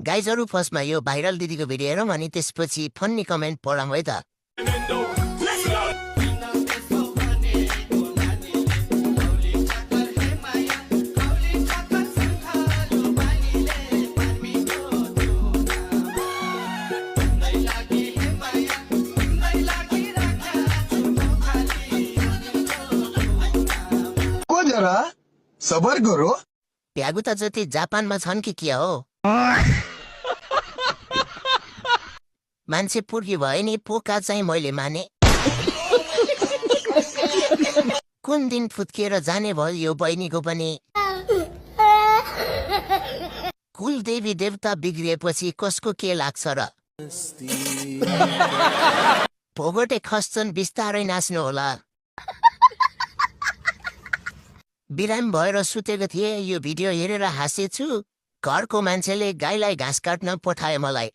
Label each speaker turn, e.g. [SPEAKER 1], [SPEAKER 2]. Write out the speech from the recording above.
[SPEAKER 1] गाइजहरू फर्स्टमा यो भाइरल दिदीको भिडियो हेरौँ अनि त्यसपछि फन्नी कमेन्ट पढौँ है त।
[SPEAKER 2] को जरा सबर करो।
[SPEAKER 1] प्यागु त जति जापानमा छन् कि के हो? मान्छे पुर्की भयो नि, पोका चाहिँ मैले माने। कुन दिन फुत्किएर जाने भयो यो बहिनीको पनि। कुल देवी देवता बिग्रिएपछि कसको के लाग्छ र? भोगटे खस्छन्, बिस्तारै नाच्नु होला। बिराम भएर सुतेको थिएँ, यो भिडियो हेरेर हाँसेछु। घरको मान्छेले गाईलाई घाँस काट्न पठाए मलाई।